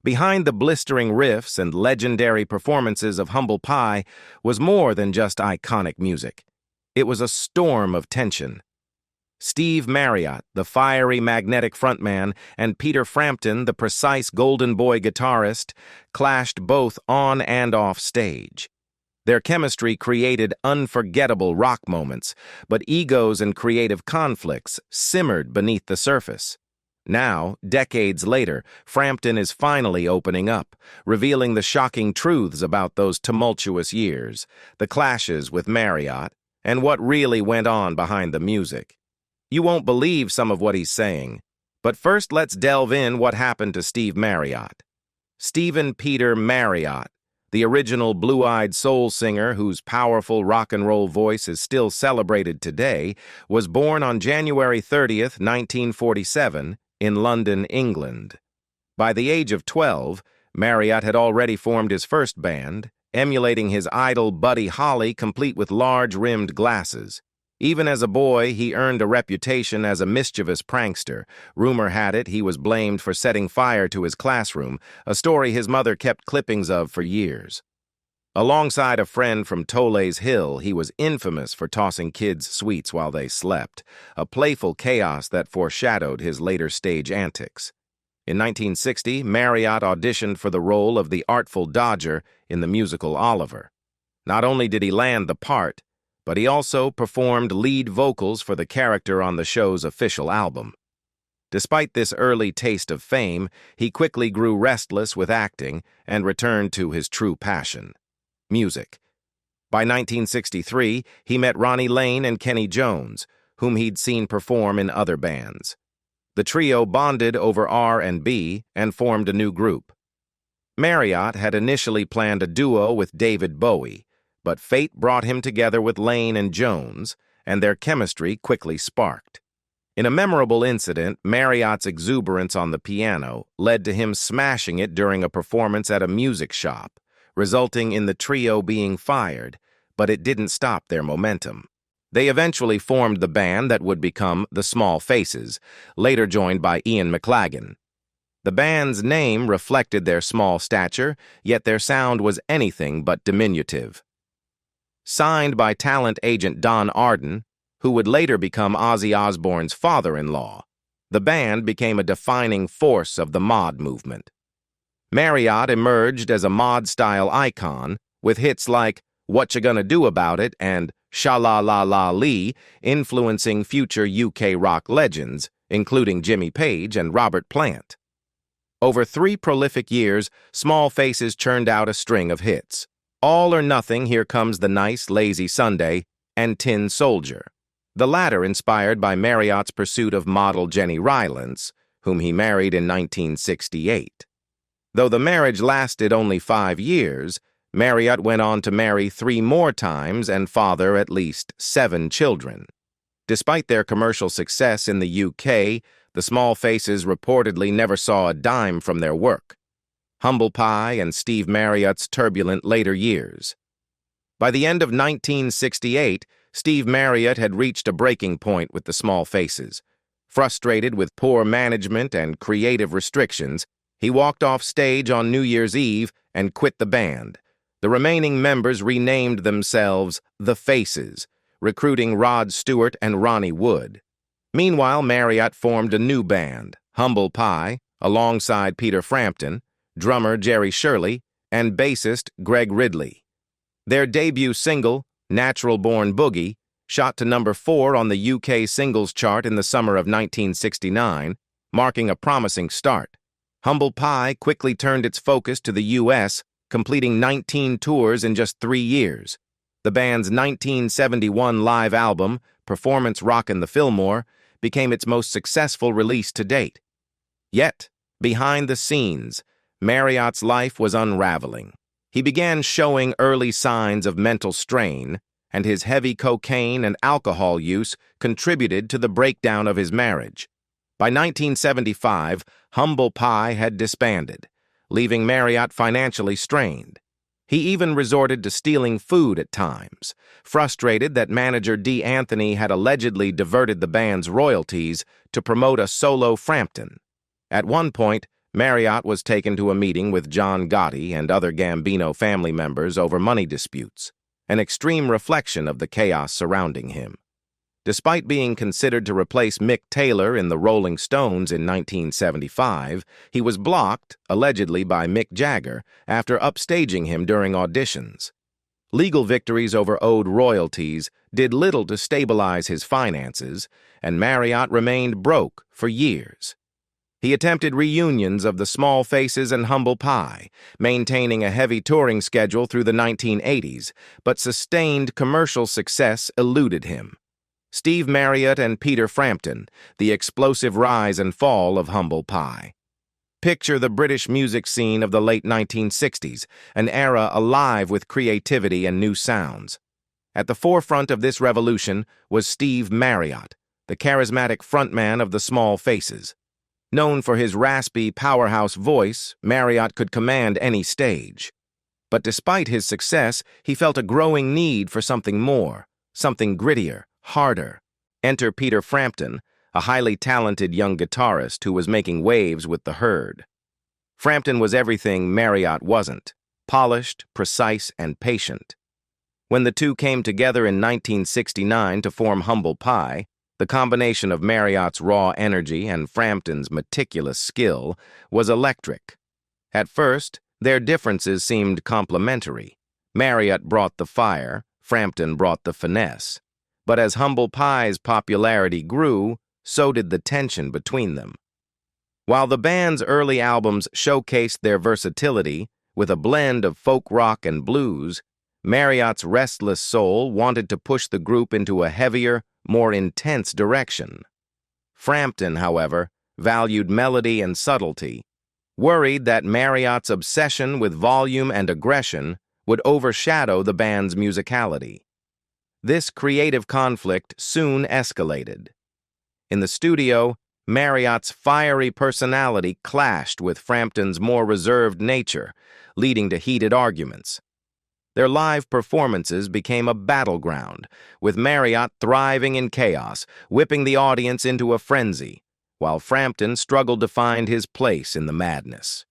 Behind the blistering riffs and legendary performances of Humble Pie was more than just iconic music. It was a storm of tension. Steve Marriott, the fiery magnetic frontman, and Peter Frampton, the precise golden boy guitarist, clashed both on and off stage. Their chemistry created unforgettable rock moments, but egos and creative conflicts simmered beneath the surface. Now, decades later, Frampton is finally opening up, revealing the shocking truths about those tumultuous years, the clashes with Marriott, and what really went on behind the music. You won't believe some of what he's saying, but first let's delve in what happened to Steve Marriott. Stephen Peter Marriott, the original blue-eyed soul singer whose powerful rock and roll voice is still celebrated today, was born on January 30th, 1947, in London, England. By the age of 12, Marriott had already formed his first band, emulating his idol Buddy Holly, complete with large-rimmed glasses. Even as a boy, he earned a reputation as a mischievous prankster. Rumor had it he was blamed for setting fire to his classroom, a story his mother kept clippings of for years. Alongside a friend from Tolle's Hill, he was infamous for tossing kids sweets while they slept, a playful chaos that foreshadowed his later stage antics. In 1960, Marriott auditioned for the role of the Artful Dodger in the musical Oliver. Not only did he land the part, but he also performed lead vocals for the character on the show's official album. Despite this early taste of fame, he quickly grew restless with acting and returned to his true passion: music. By 1963, he met Ronnie Lane and Kenny Jones, whom he'd seen perform in other bands. The trio bonded over R&B and formed a new group. Marriott had initially planned a duo with David Bowie, but fate brought him together with Lane and Jones, and their chemistry quickly sparked. In a memorable incident, Marriott's exuberance on the piano led to him smashing it during a performance at a music shop, resulting in the trio being fired, but it didn't stop their momentum. They eventually formed the band that would become the Small Faces, later joined by Ian McLagan. The band's name reflected their small stature, yet their sound was anything but diminutive. Signed by talent agent Don Arden, who would later become Ozzy Osbourne's father-in-law, the band became a defining force of the mod movement. Marriott emerged as a mod-style icon, with hits like What You Gonna Do About It and Sha-La-La-La-Lee influencing future UK rock legends, including Jimmy Page and Robert Plant. Over 3 prolific years, Small Faces churned out a string of hits: All or Nothing, Here Comes the Nice Lazy Sunday, and Tin Soldier, the latter inspired by Marriott's pursuit of model Jenny Rylance, whom he married in 1968. Though the marriage lasted only 5 years, Marriott went on to marry 3 more times and father at least 7 children. Despite their commercial success in the UK, the Small Faces reportedly never saw a dime from their work. Humble Pie and Steve Marriott's turbulent later years. By the end of 1968, Steve Marriott had reached a breaking point with the Small Faces. Frustrated with poor management and creative restrictions, he walked off stage on New Year's Eve and quit the band. The remaining members renamed themselves The Faces, recruiting Rod Stewart and Ronnie Wood. Meanwhile, Marriott formed a new band, Humble Pie, alongside Peter Frampton, drummer Jerry Shirley, and bassist Greg Ridley. Their debut single, Natural Born Boogie, shot to number 4 on the UK singles chart in the summer of 1969, marking a promising start. Humble Pie quickly turned its focus to the US, completing 19 tours in just 3 years. The band's 1971 live album, Performance Rockin' the Fillmore, became its most successful release to date. Yet, behind the scenes, Marriott's life was unraveling. He began showing early signs of mental strain, and his heavy cocaine and alcohol use contributed to the breakdown of his marriage. By 1975, Humble Pie had disbanded, leaving Marriott financially strained. He even resorted to stealing food at times, frustrated that manager D. Anthony had allegedly diverted the band's royalties to promote a solo Frampton. At one point, Marriott was taken to a meeting with John Gotti and other Gambino family members over money disputes, an extreme reflection of the chaos surrounding him. Despite being considered to replace Mick Taylor in the Rolling Stones in 1975, he was blocked, allegedly by Mick Jagger, after upstaging him during auditions. Legal victories over owed royalties did little to stabilize his finances, and Marriott remained broke for years. He attempted reunions of the Small Faces and Humble Pie, maintaining a heavy touring schedule through the 1980s, but sustained commercial success eluded him. Steve Marriott and Peter Frampton, the explosive rise and fall of Humble Pie. Picture the British music scene of the late 1960s, an era alive with creativity and new sounds. At the forefront of this revolution was Steve Marriott, the charismatic frontman of the Small Faces. Known for his raspy, powerhouse voice, Marriott could command any stage. But despite his success, he felt a growing need for something more, something grittier, harder. Enter Peter Frampton, a highly talented young guitarist who was making waves with the herd. Frampton was everything Marriott wasn't: polished, precise, and patient. When the two came together in 1969 to form Humble Pie, the combination of Marriott's raw energy and Frampton's meticulous skill was electric. At first, their differences seemed complementary. Marriott brought the fire, Frampton brought the finesse. But as Humble Pie's popularity grew, so did the tension between them. While the band's early albums showcased their versatility, with a blend of folk rock and blues, Marriott's restless soul wanted to push the group into a heavier, more intense direction. Frampton, however, valued melody and subtlety, worried that Marriott's obsession with volume and aggression would overshadow the band's musicality. This creative conflict soon escalated. In the studio, Marriott's fiery personality clashed with Frampton's more reserved nature, leading to heated arguments. Their live performances became a battleground, with Marriott thriving in chaos, whipping the audience into a frenzy, while Frampton struggled to find his place in the madness.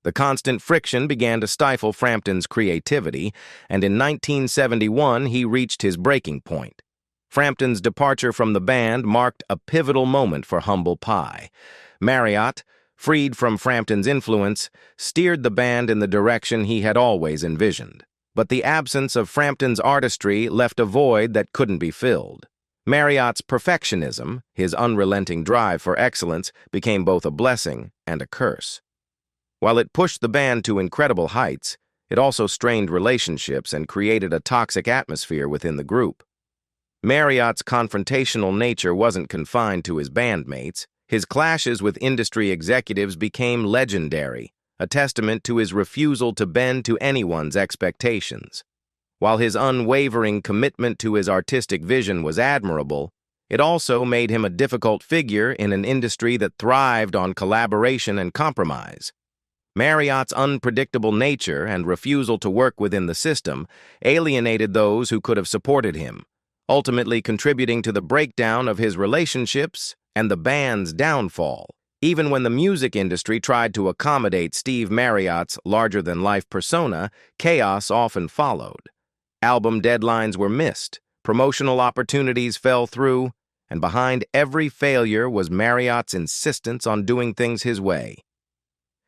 The constant friction began to stifle Frampton's creativity, and in 1971 he reached his breaking point. Frampton's departure from the band marked a pivotal moment for Humble Pie. Marriott, freed from Frampton's influence, steered the band in the direction he had always envisioned. But the absence of Frampton's artistry left a void that couldn't be filled. Marriott's perfectionism, his unrelenting drive for excellence, became both a blessing and a curse. While it pushed the band to incredible heights, it also strained relationships and created a toxic atmosphere within the group. Marriott's confrontational nature wasn't confined to his bandmates. His clashes with industry executives became legendary, a testament to his refusal to bend to anyone's expectations. While his unwavering commitment to his artistic vision was admirable, it also made him a difficult figure in an industry that thrived on collaboration and compromise. Marriott's unpredictable nature and refusal to work within the system alienated those who could have supported him, ultimately contributing to the breakdown of his relationships and the band's downfall. Even when the music industry tried to accommodate Steve Marriott's larger-than-life persona, chaos often followed. Album deadlines were missed, promotional opportunities fell through, and behind every failure was Marriott's insistence on doing things his way.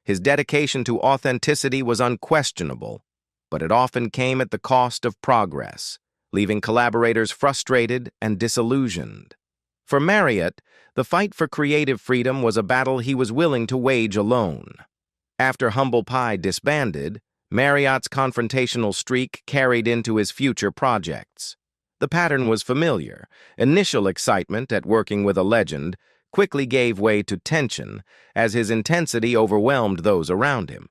His dedication to authenticity was unquestionable, but it often came at the cost of progress, leaving collaborators frustrated and disillusioned. For Marriott, the fight for creative freedom was a battle he was willing to wage alone. After Humble Pie disbanded, Marriott's confrontational streak carried into his future projects. The pattern was familiar. Initial excitement at working with a legend quickly gave way to tension as his intensity overwhelmed those around him.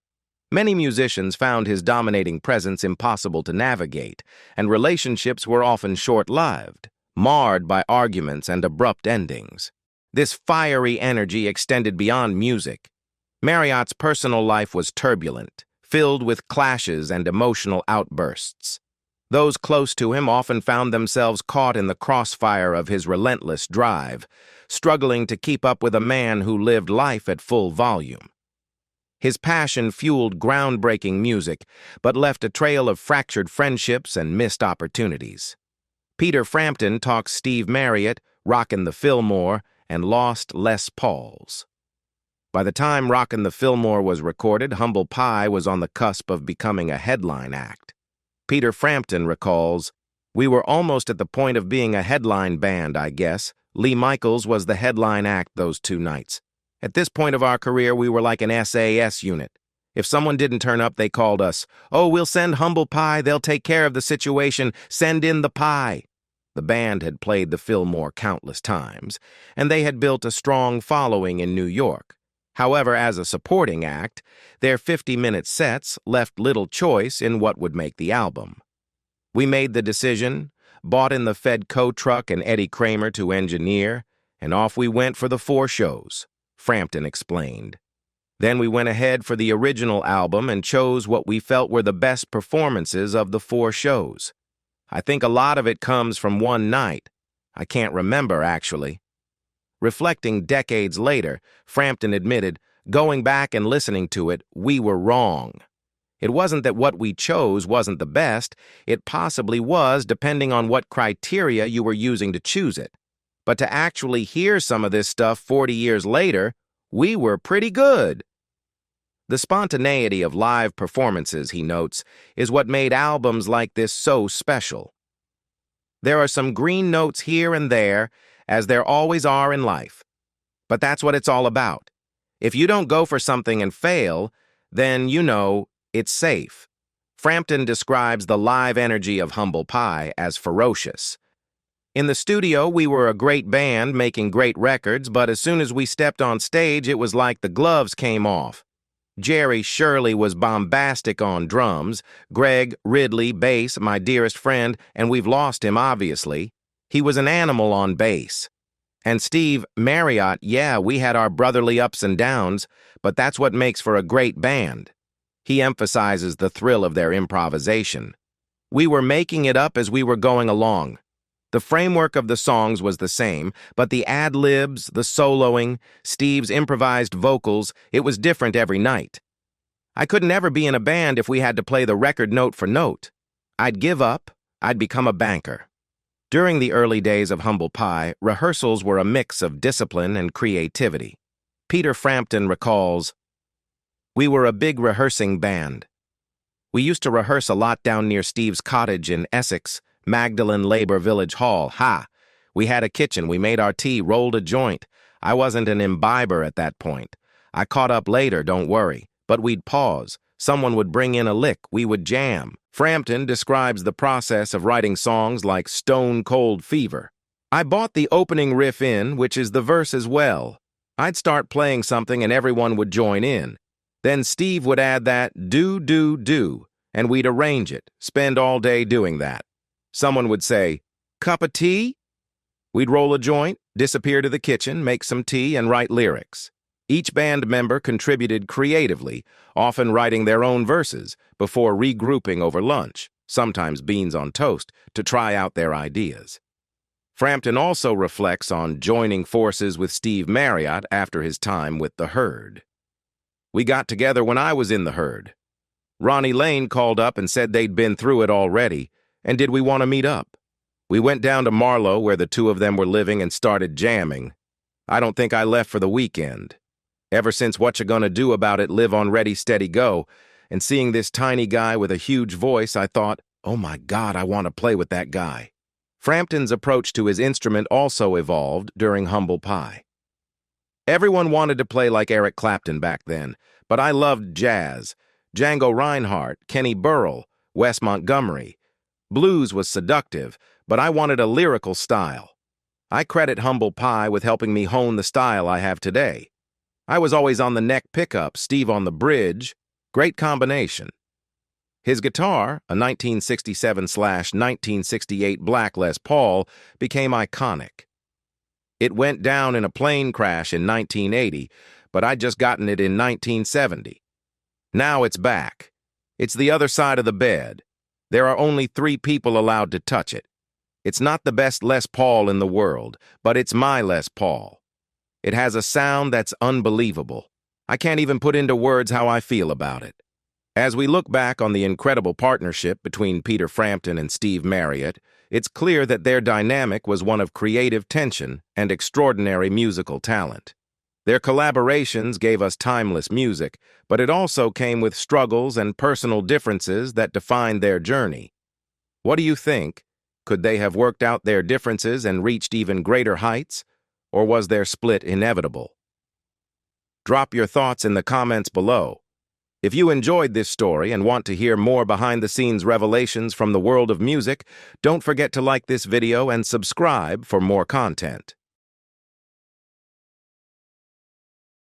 Many musicians found his dominating presence impossible to navigate, and relationships were often short-lived, marred by arguments and abrupt endings. This fiery energy extended beyond music. Marriott's personal life was turbulent, filled with clashes and emotional outbursts. Those close to him often found themselves caught in the crossfire of his relentless drive, struggling to keep up with a man who lived life at full volume. His passion fueled groundbreaking music, but left a trail of fractured friendships and missed opportunities. Peter Frampton talks Steve Marriott, Rockin' the Fillmore, and Lost Les Pauls. By the time Rockin' the Fillmore was recorded, Humble Pie was on the cusp of becoming a headline act. Peter Frampton recalls, "We were almost at the point of being a headline band, I guess. Lee Michaels was the headline act those 2 nights. At this point of our career, we were like an SAS unit. If someone didn't turn up, they called us, 'Oh, we'll send Humble Pie, they'll take care of the situation, send in the pie.'" The band had played the Fillmore countless times, and they had built a strong following in New York. However, as a supporting act, their 50-minute sets left little choice in what would make the album. "We made the decision, bought in the Fedco truck and Eddie Kramer to engineer, and off we went for the 4 shows, Frampton explained. Then we went ahead for the original album and chose what we felt were the best performances of the 4 shows. I think a lot of it comes from one night. I can't remember, actually." Reflecting decades later, Frampton admitted, "Going back and listening to it, we were wrong. It wasn't that what we chose wasn't the best. It possibly was, depending on what criteria you were using to choose it. But to actually hear some of this stuff 40 years later, we were pretty good." The spontaneity of live performances, he notes, is what made albums like this so special. There are some green notes here and there, as there always are in life. But that's what it's all about. If you don't go for something and fail, then, it's safe. Frampton describes the live energy of Humble Pie as ferocious. "In the studio, we were a great band making great records, but as soon as we stepped on stage, it was like the gloves came off. Jerry Shirley was bombastic on drums, Greg Ridley bass, my dearest friend, and we've lost him, obviously. He was an animal on bass. And Steve Marriott, yeah, we had our brotherly ups and downs, but that's what makes for a great band." He emphasizes the thrill of their improvisation. "We were making it up as we were going along. The framework of the songs was the same, but the ad-libs, the soloing, Steve's improvised vocals, it was different every night. I couldn't ever be in a band if we had to play the record note for note. I'd give up, I'd become a banker." During the early days of Humble Pie, rehearsals were a mix of discipline and creativity. Peter Frampton recalls, "We were a big rehearsing band. We used to rehearse a lot down near Steve's cottage in Essex, Magdalen Labor Village Hall. We had a kitchen, we made our tea, rolled a joint. I wasn't an imbiber at that point. I caught up later, don't worry. But we'd pause. Someone would bring in a lick, we would jam." Frampton describes the process of writing songs like Stone Cold Fever. "I bought the opening riff in, which is the verse as well. I'd start playing something and everyone would join in. Then Steve would add that do, do, do, and we'd arrange it, spend all day doing that. Someone would say, 'Cup of tea?' We'd roll a joint, disappear to the kitchen, make some tea, and write lyrics. Each band member contributed creatively, often writing their own verses, before regrouping over lunch, sometimes beans on toast, to try out their ideas." Frampton also reflects on joining forces with Steve Marriott after his time with The Herd. "We got together when I was in The Herd. Ronnie Lane called up and said they'd been through it already, and did we want to meet up? We went down to Marlow, where the 2 of them were living, and started jamming. I don't think I left for the weekend. Ever since What You Gonna Do About It live on Ready, Steady, Go, and seeing this tiny guy with a huge voice, I thought, oh my God, I want to play with that guy." Frampton's approach to his instrument also evolved during Humble Pie. "Everyone wanted to play like Eric Clapton back then, but I loved jazz. Django Reinhardt, Kenny Burrell, Wes Montgomery. Blues was seductive, but I wanted a lyrical style. I credit Humble Pie with helping me hone the style I have today. I was always on the neck pickup, Steve on the bridge. Great combination." His guitar, a 1967/1968 Black Les Paul, became iconic. "It went down in a plane crash in 1980, but I'd just gotten it in 1970. Now it's back. It's the other side of the bed. There are only 3 people allowed to touch it. It's not the best Les Paul in the world, but it's my Les Paul. It has a sound that's unbelievable. I can't even put into words how I feel about it. As we look back on the incredible partnership between Peter Frampton and Steve Marriott, it's clear that their dynamic was one of creative tension and extraordinary musical talent. Their collaborations gave us timeless music, but it also came with struggles and personal differences that defined their journey. What do you think? Could they have worked out their differences and reached even greater heights? Or was their split inevitable? Drop your thoughts in the comments below. If you enjoyed this story and want to hear more behind-the-scenes revelations from the world of music, don't forget to like this video and subscribe for more content.